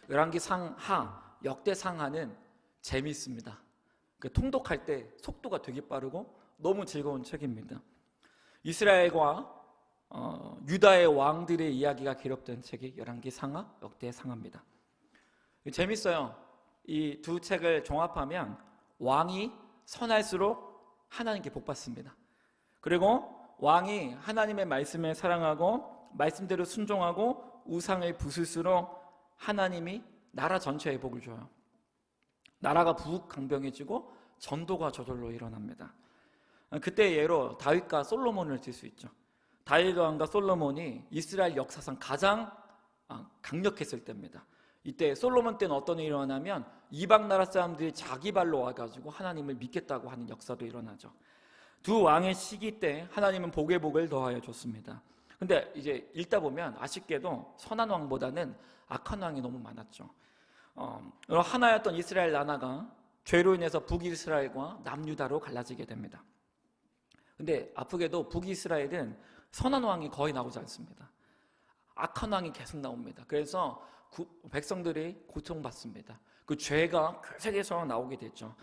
열왕기상하, 역대상하는 재미있습니다. 통독할 때 속도가 되게 빠르고 너무 즐거운 책입니다. 이스라엘과 유다의 왕들의 이야기가 기록된 책이 열왕기상하, 역대상하입니다. 재밌어요. 이 두 책을 종합하면 왕이 선할수록 하나님께 복받습니다. 그리고 왕이 하나님의 말씀을 사랑하고 말씀대로 순종하고 우상을 부술수록 하나님이 나라 전체에 복을 줘요. 나라가 부강병해지고 전도가 저절로 일어납니다. 그때 예로 다윗과 솔로몬을 들 수 있죠. 다윗 왕과 솔로몬이 이스라엘 역사상 가장 강력했을 때입니다. 이때 솔로몬 때는 어떤 일이 일어나면 이방 나라 사람들이 자기 발로 와가지고 하나님을 믿겠다고 하는 역사도 일어나죠. 두 왕의 시기 때 하나님은 복에 복을 더하여 줬습니다. 근데 이제 읽다 보면 아쉽게도 선한 왕보다는 악한 왕이 너무 많았죠. 하나였던 이스라엘 나라가 죄로 인해서 북이스라엘과 남유다로 갈라지게 됩니다. 근데 아프게도 북이스라엘은 선한 왕이 거의 나오지 않습니다. 악한 왕이 계속 나옵니다. 그래서 백성들이 고통받습니다. 그 죄가 계속해서 나오게 됐죠.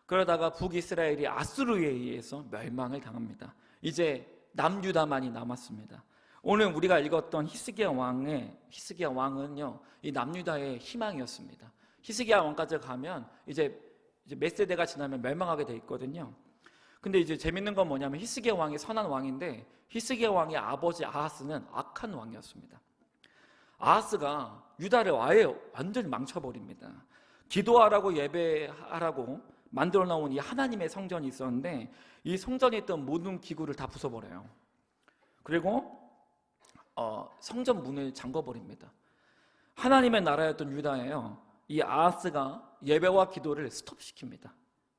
그러다가 북이스라엘이 아수르에 의해서 멸망을 당합니다. 이제 남유다만이 남았습니다. 오늘 우리가 읽었던 히스기야 왕은요, 이 남유다의 희망이었습니다. 히스기야 왕까지 가면 이제 몇 세대가 지나면 멸망하게 돼 있거든요. 근데 이제 재밌는 건 뭐냐면 히스기야 왕이 선한 왕인데 히스기야 왕의 아버지 아하스는 악한 왕이었습니다. 아하스가 유다를 아예 완전히 망쳐버립니다. 기도하라고 예배하라고 만들어 놓은 이 하나님의 성전이 있었는데 이 성전에 있던 모든 기구를 다 부숴버려요. 그리고 성전 문을 잠궈버립니다. 하나님의 나라였던 유다에요, 이 아하스가 예배와 기도를 스톱시킵니다.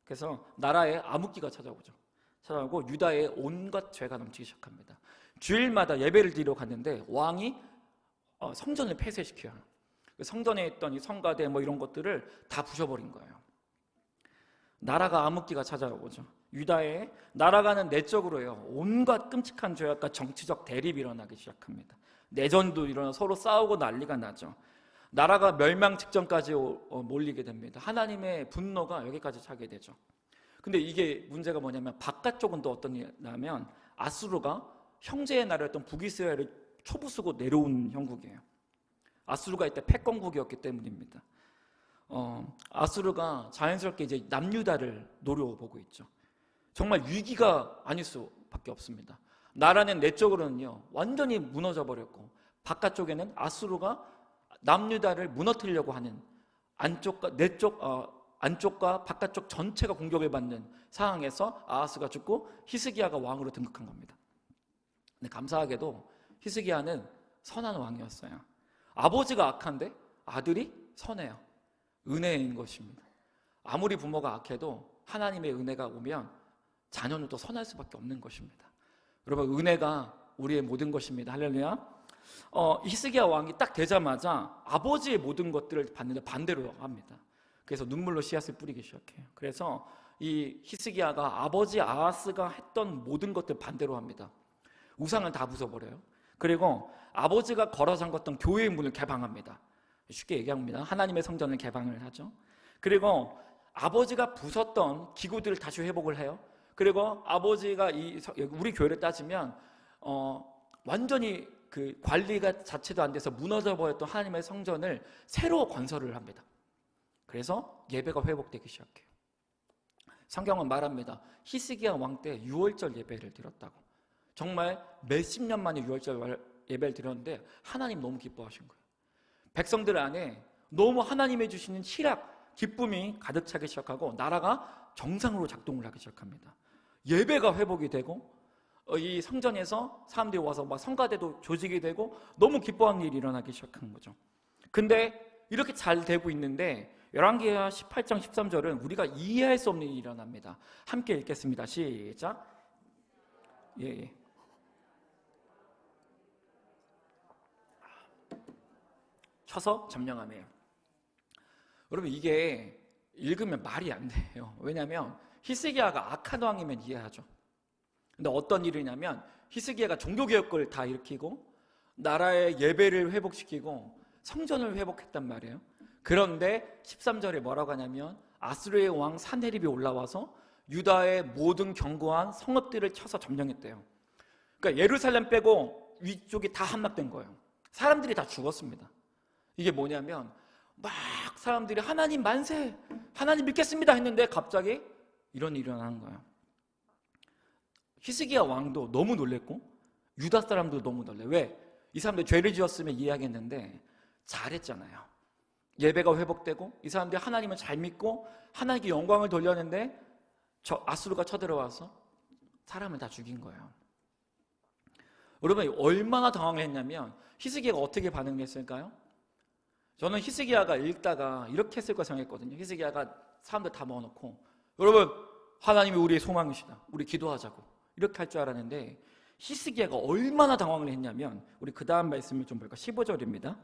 그래서 나라에 암흑기가 찾아오고 유다에 온갖 죄가 넘치기 시작합니다. 주일마다 예배를 드리러 갔는데 왕이 성전을 폐쇄시켜요. 성전에 있던 이 성가대 이런 것들을 다 부셔버린 거예요. 나라가 암흑기가 찾아오죠. 유다에 날아가는 내적으로요, 온갖 끔찍한 죄악과 정치적 대립이 일어나기 시작합니다. 내전도 일어나 서로 싸우고 난리가 나죠. 나라가 멸망 직전까지 몰리게 됩니다. 하나님의 분노가 여기까지 차게 되죠. 근데 이게 문제가 뭐냐면 바깥쪽은 또 어떤 일이냐면 아수르가 형제의 나라였던 북이스라엘을 초부수고 내려온 형국이에요. 아수르가 이때 패권국이었기 때문입니다. 아수르가 자연스럽게 이제 남유다를 노려보고 있죠. 정말 위기가 아닐 수밖에 없습니다. 나라는 내적으로는요 완전히 무너져 버렸고 바깥쪽에는 아수르가 남유다를 무너뜨리려고 하는 안쪽과 바깥쪽 전체가 공격을 받는 상황에서 아하스가 죽고 히스기야가 왕으로 등극한 겁니다. 근데 감사하게도 히스기야는 선한 왕이었어요. 아버지가 악한데 아들이 선해요. 은혜인 것입니다. 아무리 부모가 악해도 하나님의 은혜가 오면 자녀는 또 선할 수밖에 없는 것입니다. 여러분, 은혜가 우리의 모든 것입니다. 할렐루야. 히스기야 왕이 딱 되자마자 아버지의 모든 것들을 봤는데 반대로 합니다. 그래서 눈물로 씨앗을 뿌리기 시작해요. 그래서 이 히스기야가 아버지 아하스가 했던 모든 것들 반대로 합니다. 우상을 다 부숴버려요. 그리고 아버지가 걸어 잠갔던 교회의 문을 개방합니다. 쉽게 얘기합니다. 하나님의 성전을 개방을 하죠. 그리고 아버지가 부쉈던 기구들을 다시 회복을 해요. 그리고 아버지가 우리 교회를 따지면 완전히 그 관리가 자체도 안 돼서 무너져 버렸던 하나님의 성전을 새로 건설을 합니다. 그래서 예배가 회복되기 시작해요. 성경은 말합니다. 히스기야 왕 때 유월절 예배를 드렸다고. 정말 몇십 년 만에 유월절 예배를 드렸는데 하나님 너무 기뻐하신 거예요. 백성들 안에 너무 하나님의 주시는 희락, 기쁨이 가득 차기 시작하고 나라가 정상으로 작동을 하기 시작합니다. 예배가 회복이 되고 이 성전에서 사람들이 와서 막 성가대도 조직이 되고 너무 기뻐하는 일이 일어나기 시작한 거죠. 근데 이렇게 잘 되고 있는데 열왕기하 18장 13절은 우리가 이해할 수 없는 일이 일어납니다. 함께 읽겠습니다. 시작. 예. 쳐서 점령하네요. 여러분, 이게 읽으면 말이 안 돼요. 왜냐하면 히스기야가 악한 왕이면 이해하죠. 근데 어떤 일이냐면 히스기야가 종교개혁을 다 일으키고 나라의 예배를 회복시키고 성전을 회복했단 말이에요. 그런데 13절에 뭐라고 하냐면 아수르의 왕 산헤립이 올라와서 유다의 모든 견고한 성읍들을 쳐서 점령했대요. 그러니까 예루살렘 빼고 위쪽이 다 함락된 거예요. 사람들이 다 죽었습니다. 이게 뭐냐면 막 사람들이 하나님 만세, 하나님 믿겠습니다 했는데 갑자기 이런 일이 일어나는 거예요. 히스기야 왕도 너무 놀랬고 유다 사람도 너무 놀래. 왜? 이 사람들 죄를 지었으면 이해하겠는데 잘했잖아요. 예배가 회복되고 이 사람들이 하나님을 잘 믿고 하나님께 영광을 돌렸는데 저 아수르가 쳐들어와서 사람을 다 죽인 거예요. 여러분 얼마나 당황을 했냐면 히스기야가 어떻게 반응했을까요? 저는 히스기야가 읽다가 이렇게 했을 거 생각했거든요. 히스기야가 사람들 다 모아놓고 여러분 하나님이 우리의 소망이시다. 우리 기도하자고 이렇게 할 줄 알았는데 히스기야가 얼마나 당황을 했냐면 우리 그 다음 말씀을 좀 볼까? 15절입니다.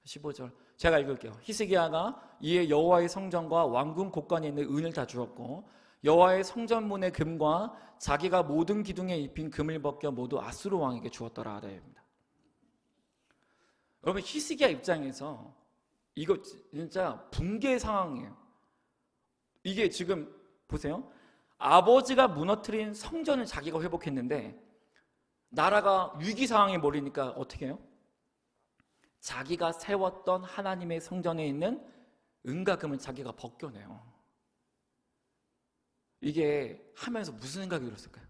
15절 제가 읽을게요. 히스기야가 이에 여호와의 성전과 왕궁 곳간에 있는 은을 다 주었고 여호와의 성전문의 금과 자기가 모든 기둥에 입힌 금을 벗겨 모두 아수르 왕에게 주었더라 하랍니다. 여러분 히스기야 입장에서 이거 진짜 붕괴 상황이에요. 이게 지금 보세요. 아버지가 무너뜨린 성전을 자기가 회복했는데 나라가 위기 상황에 몰리니까 어떻게 해요? 자기가 세웠던 하나님의 성전에 있는 은과 금을 자기가 벗겨내요. 이게 하면서 무슨 생각이 들었을까요?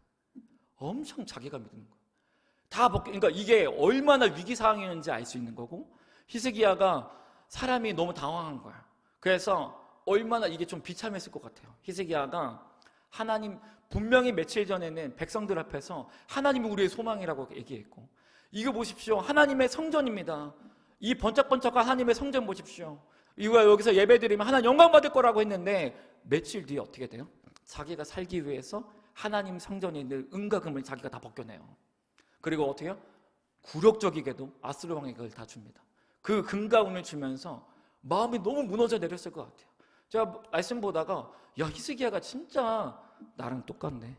엄청 자기가 믿는 거예요. 다 그러니까 이게 얼마나 위기 상황이었는지 알 수 있는 거고 히스기야가 사람이 너무 당황한 거야. 그래서 얼마나 이게 좀 비참했을 것 같아요. 히스기야가 하나님 분명히 며칠 전에는 백성들 앞에서 하나님이 우리의 소망이라고 얘기했고 이거 보십시오. 하나님의 성전입니다. 이 번쩍번쩍한 하나님의 성전 보십시오. 이거 여기서 예배드리면 하나님 영광 받을 거라고 했는데 며칠 뒤에 어떻게 돼요? 자기가 살기 위해서 하나님 성전에 있는 은과 금을 자기가 다 벗겨내요. 그리고 어떻게 해요? 굴욕적이게도 아수르 왕에게 그걸 다 줍니다. 그 금과 은을 주면서 마음이 너무 무너져 내렸을 것 같아요. 제가 말씀 보다가 야 히스기야가 진짜 나랑 똑같네.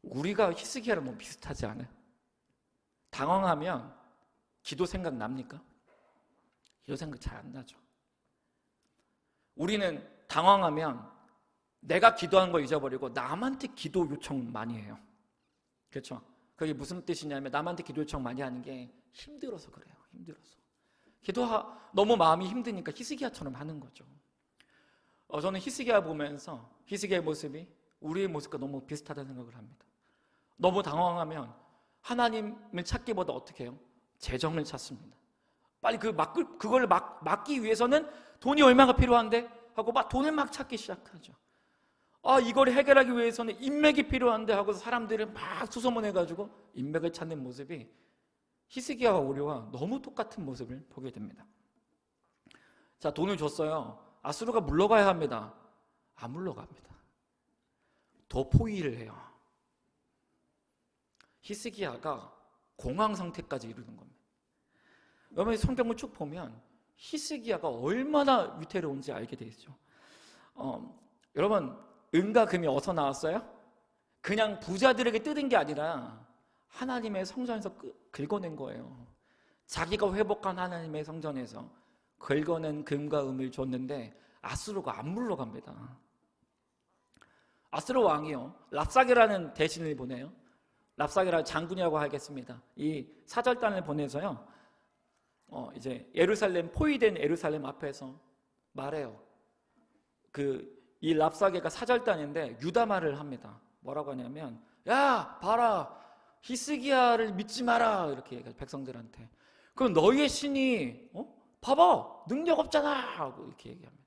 우리가 히스기야랑 너무 비슷하지 않아요? 당황하면 기도 생각 납니까? 기도 생각 잘 안 나죠. 우리는 당황하면 내가 기도한 거 잊어버리고 남한테 기도 요청 많이 해요. 그렇죠? 그게 무슨 뜻이냐면 남한테 기도 요청 많이 하는 게 힘들어서 그래요. 힘들어서. 너무 마음이 힘드니까 히스기야처럼 하는 거죠. 저는 히스기야 보면서 히스기야의 모습이 우리의 모습과 너무 비슷하다는 생각을 합니다. 너무 당황하면 하나님을 찾기보다 어떻게 해요? 재정을 찾습니다. 빨리 그걸 막기 위해서는 돈이 얼마가 필요한데 하고 막 돈을 막 찾기 시작하죠. 이걸 해결하기 위해서는 인맥이 필요한데 하고 사람들을 막 수소문해가지고 인맥을 찾는 모습이 히스기야와 우리와 너무 똑같은 모습을 보게 됩니다. 자, 돈을 줬어요. 아수르가 물러가야 합니다. 안 물러갑니다. 더 포위를 해요. 히스기야가 공황 상태까지 이르는 겁니다. 여러분 성경을 쭉 보면 히스기야가 얼마나 위태로운지 알게 되죠. 여러분 은과 금이 어디서 나왔어요? 그냥 부자들에게 뜯은 게 아니라 하나님의 성전에서 긁어낸 거예요. 자기가 회복한 하나님의 성전에서 긁어낸 금과 은을 줬는데 아수르가 안 물러갑니다. 아수르 왕이요 랍사게라는 대신을 보내요. 랍사게라는 장군이라고 하겠습니다. 이 사절단을 보내서요 이제 예루살렘 포위된 예루살렘 앞에서 말해요. 이 랍사게가 사절단인데 유다 말을 합니다. 뭐라고 하냐면 야 봐라 히스기야를 믿지 마라 이렇게 얘기해요. 백성들한테. 그럼 너희의 신이 봐봐 능력 없잖아 하고 이렇게 얘기합니다.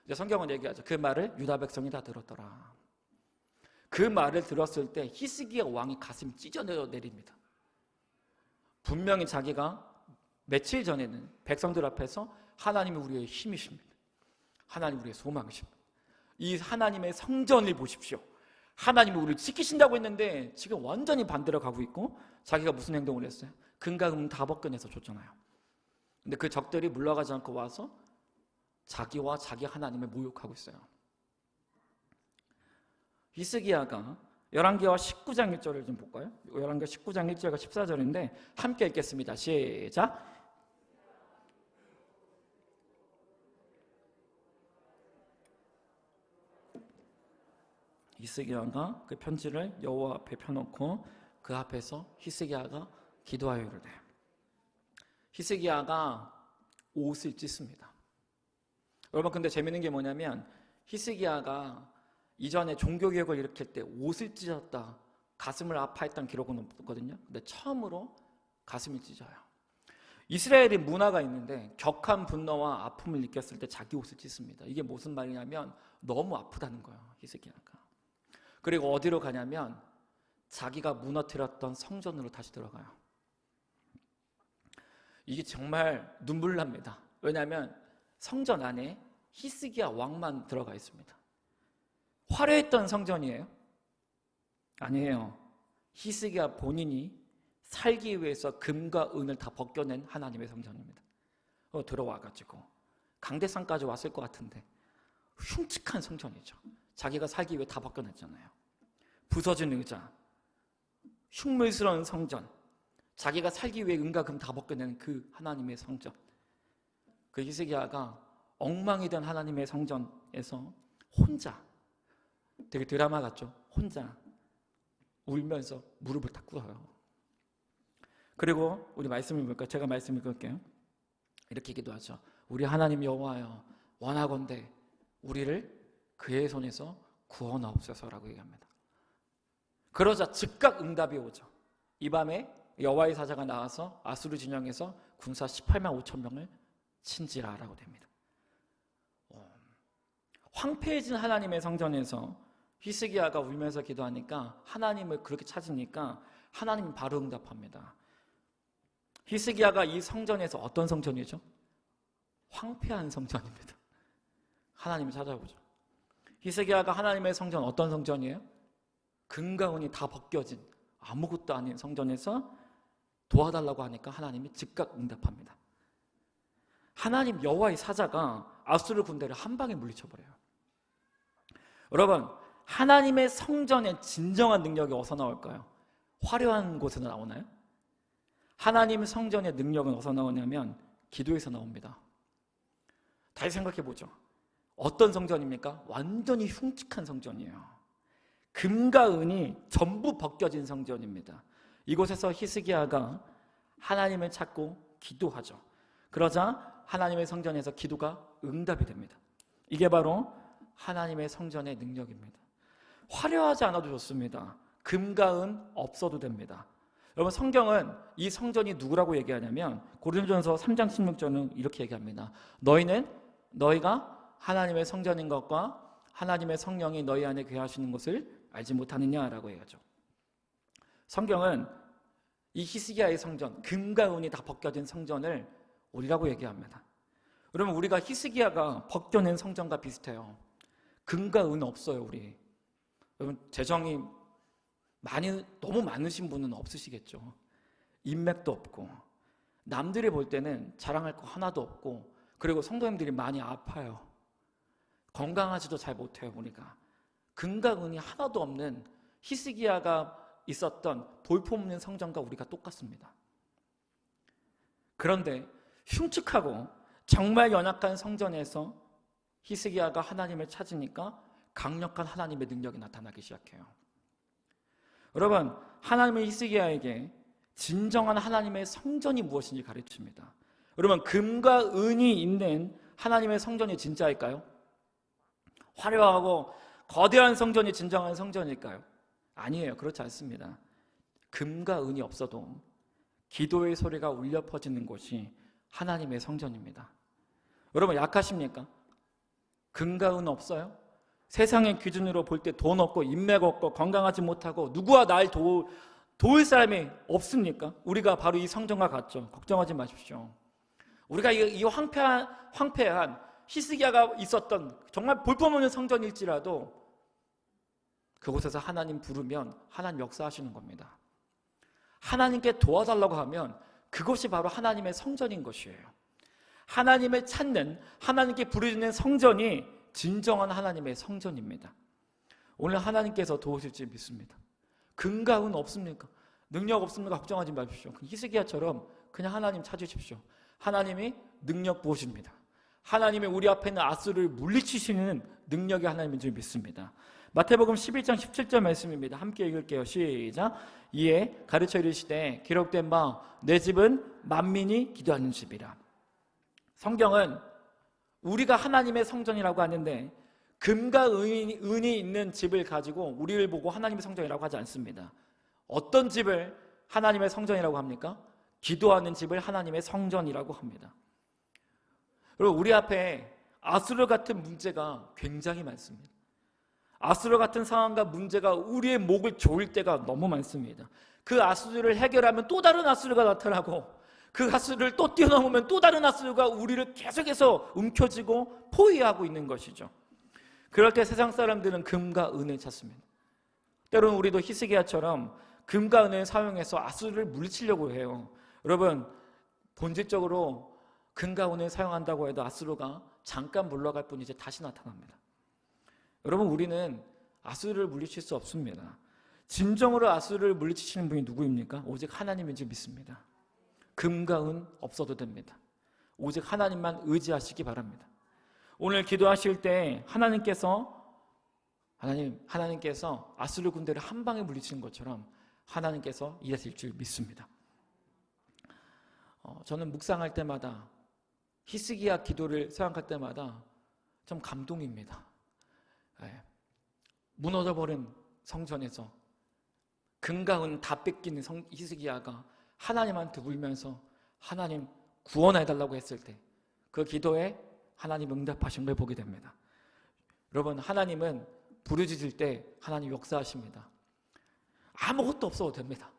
이제 성경은 얘기하죠. 그 말을 유다 백성이 다 들었더라. 그 말을 들었을 때 히스기야 왕이 가슴이 찢어내립니다. 분명히 자기가 며칠 전에는 백성들 앞에서 하나님이 우리의 힘이십니다. 하나님 우리의 소망이십니다. 이 하나님의 성전을 보십시오. 하나님이 우리를 지키신다고 했는데 지금 완전히 반대로 가고 있고 자기가 무슨 행동을 했어요? 금과 금 다 벗겨내서 줬잖아요. 근데 그 적들이 물러가지 않고 와서 자기와 자기 하나님을 모욕하고 있어요. 히스기야가 열왕기하 19장 1절을 좀 볼까요? 열왕기하 19장 1절과 14절인데 함께 읽겠습니다. 시작. 히스기야가 그 편지를 여호와 앞에 펴놓고 그 앞에서 히스기야가 기도하여 이르되. 히스기야가 옷을 찢습니다. 여러분, 근데 재밌는 게 뭐냐면 히스기야가 이전에 종교개혁을 일으킬 때 옷을 찢었다, 가슴을 아파했다는 기록은 없거든요. 근데 처음으로 가슴을 찢어요. 이스라엘의 문화가 있는데 격한 분노와 아픔을 느꼈을 때 자기 옷을 찢습니다. 이게 무슨 말이냐면 너무 아프다는 거예요, 히스기야가. 그리고 어디로 가냐면 자기가 무너뜨렸던 성전으로 다시 들어가요. 이게 정말 눈물 납니다. 왜냐하면 성전 안에 히스기야 왕만 들어가 있습니다. 화려했던 성전이에요? 아니에요. 히스기야 본인이 살기 위해서 금과 은을 다 벗겨낸 하나님의 성전입니다. 들어와가지고 강대상까지 왔을 것 같은데 흉측한 성전이죠. 자기가 살기 위해 다 벗겨냈잖아요. 부서진 의자, 흉물스러운 성전, 자기가 살기 위해 은과 금 다 벗겨낸 그 하나님의 성전. 그 히스기야가 엉망이 된 하나님의 성전에서 혼자, 되게 드라마 같죠? 혼자 울면서 무릎을 딱 꿇어요. 그리고 우리 말씀을 볼까요? 제가 말씀을 읽을게요. 이렇게 기도하죠. 우리 하나님 여호와여, 원하건대 우리를 그의 손에서 구원하옵소서라고 얘기합니다. 그러자 즉각 응답이 오죠. 이 밤에 여호와의 사자가 나와서 아수르 진영에서 군사 18만 5천 명을 친지라라고 됩니다. 황폐해진 하나님의 성전에서 히스기야가 울면서 기도하니까, 하나님을 그렇게 찾으니까 하나님이 바로 응답합니다. 히스기야가 이 성전에서 어떤 성전이죠? 황폐한 성전입니다. 하나님을 찾아보죠. 히스기야가 하나님의 성전, 어떤 성전이에요? 금과 은이 다 벗겨진 아무것도 아닌 성전에서 도와달라고 하니까 하나님이 즉각 응답합니다. 하나님 여호와의 사자가 아수르 군대를 한 방에 물리쳐버려요. 여러분, 하나님의 성전의 진정한 능력이 어디서 나올까요? 화려한 곳에서 나오나요? 하나님 성전의 능력은 어디서 나오냐면 기도에서 나옵니다. 다시 생각해보죠. 어떤 성전입니까? 완전히 흉측한 성전이에요. 금과 은이 전부 벗겨진 성전입니다. 이곳에서 히스기야가 하나님을 찾고 기도하죠. 그러자 하나님의 성전에서 기도가 응답이 됩니다. 이게 바로 하나님의 성전의 능력입니다. 화려하지 않아도 좋습니다. 금과 은 없어도 됩니다. 여러분, 성경은 이 성전이 누구라고 얘기하냐면 고린도전서 3장 16절은 이렇게 얘기합니다. 너희가 하나님의 성전인 것과 하나님의 성령이 너희 안에 거하시는 것을 알지 못하느냐라고 얘기하죠. 성경은 이 히스기야의 성전, 금과 은이 다 벗겨진 성전을 우리라고 얘기합니다. 그러면 우리가 히스기야가 벗겨낸 성전과 비슷해요. 금과 은 없어요, 우리. 여러분, 재정이 너무 많으신 분은 없으시겠죠. 인맥도 없고, 남들이 볼 때는 자랑할 거 하나도 없고, 그리고 성도님들이 많이 아파요. 건강하지도 잘 못해요, 우리가. 금과 은이 하나도 없는 히스기야가 있었던 볼품없는 성전과 우리가 똑같습니다. 그런데 흉측하고 정말 연약한 성전에서 히스기야가 하나님을 찾으니까 강력한 하나님의 능력이 나타나기 시작해요. 여러분, 하나님의 히스기야에게 진정한 하나님의 성전이 무엇인지 가르칩니다. 여러분, 금과 은이 있는 하나님의 성전이 진짜일까요? 화려하고 거대한 성전이 진정한 성전일까요? 아니에요. 그렇지 않습니다. 금과 은이 없어도 기도의 소리가 울려 퍼지는 곳이 하나님의 성전입니다. 여러분, 약하십니까? 금과 은 없어요? 세상의 기준으로 볼 때 돈 없고 인맥 없고 건강하지 못하고 누구와 날 도울 사람이 없습니까? 우리가 바로 이 성전과 같죠. 걱정하지 마십시오. 우리가 이 황폐한 히스기야가 있었던 정말 볼품없는 성전일지라도 그곳에서 하나님 부르면 하나님 역사하시는 겁니다. 하나님께 도와달라고 하면 그것이 바로 하나님의 성전인 것이에요. 하나님을 찾는, 하나님께 부르짖는 성전이 진정한 하나님의 성전입니다. 오늘 하나님께서 도우실지 믿습니다. 금과 은 없습니까? 능력 없습니까? 걱정하지 마십시오. 히스기야처럼 그냥 하나님 찾으십시오. 하나님이 능력 부으십니다. 하나님이 우리 앞에 있는 아수르를 물리치시는 능력이 하나님인 줄 믿습니다. 마태복음 11장 17절 말씀입니다. 함께 읽을게요. 시작. 이에 가르쳐 이르시되 기록된 바 내 집은 만민이 기도하는 집이라. 성경은 우리가 하나님의 성전이라고 하는데 금과 은이 있는 집을 가지고 우리를 보고 하나님의 성전이라고 하지 않습니다. 어떤 집을 하나님의 성전이라고 합니까? 기도하는 집을 하나님의 성전이라고 합니다. 그리고 우리 앞에 아수르 같은 문제가 굉장히 많습니다. 아수르 같은 상황과 문제가 우리의 목을 조일 때가 너무 많습니다. 그 아수르를 해결하면 또 다른 아수르가 나타나고 그 아수르를 또 뛰어넘으면 또 다른 아수르가 우리를 계속해서 움켜쥐고 포위하고 있는 것이죠. 그럴 때 세상 사람들은 금과 은을 찾습니다. 때로는 우리도 히스기야처럼 금과 은을 사용해서 아수르를 물리치려고 해요. 여러분, 본질적으로 금과 은을 사용한다고 해도 아수르가 잠깐 물러갈 뿐이지 다시 나타납니다. 여러분, 우리는 아수르를 물리칠 수 없습니다. 진정으로 아수르를 물리치시는 분이 누구입니까? 오직 하나님인 줄 믿습니다. 금과 은 없어도 됩니다. 오직 하나님만 의지하시기 바랍니다. 오늘 기도하실 때 하나님께서 아수르 군대를 한 방에 물리치는 것처럼 하나님께서 일하실 줄 믿습니다. 저는 묵상할 때마다 히스기야 기도를 생각할 때마다 좀 감동입니다. 무너져버린 성전에서 금과 은 다 뺏기는 히스기야가 하나님한테 울면서 하나님 구원해달라고 했을 때 그 기도에 하나님 응답하신 걸 보게 됩니다. 여러분, 하나님은 부르짖을 때 하나님 역사하십니다. 아무것도 없어도 됩니다.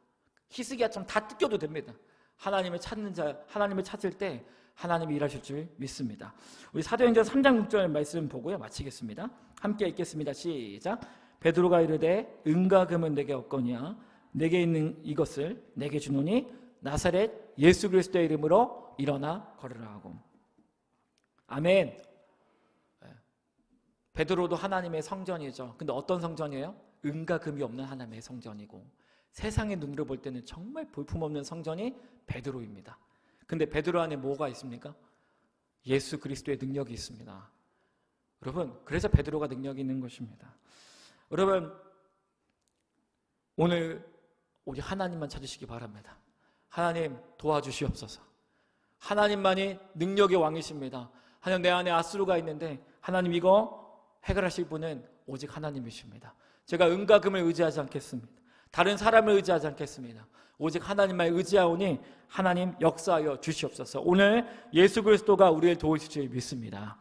히스기야처럼 다 뜯겨도 됩니다. 하나님을 찾을 때 하나님이 일하실 줄 믿습니다. 우리 사도행전 3장 6절 말씀 보고요, 마치겠습니다. 함께 읽겠습니다. 시작. 베드로가 이르되 은과 금은 내게 없거니와 내게 있는 이것을 내게 주노니 나사렛 예수 그리스도의 이름으로 일어나 걸으라 하고. 아멘. 베드로도 하나님의 성전이죠. 근데 어떤 성전이에요? 은과 금이 없는 하나님의 성전이고, 세상의 눈으로 볼 때는 정말 볼품없는 성전이 베드로입니다. 근데 베드로 안에 뭐가 있습니까? 예수 그리스도의 능력이 있습니다. 여러분, 그래서 베드로가 능력이 있는 것입니다. 여러분, 오늘 우리 하나님만 찾으시기 바랍니다. 하나님 도와주시옵소서. 하나님만이 능력의 왕이십니다. 하나님, 내 안에 아수르가 있는데 하나님 이거 해결하실 분은 오직 하나님이십니다. 제가 은과 금을 의지하지 않겠습니다. 다른 사람을 의지하지 않겠습니다. 오직 하나님만 의지하오니 하나님 역사하여 주시옵소서. 오늘 예수 그리스도가 우리를 도우실 줄 믿습니다.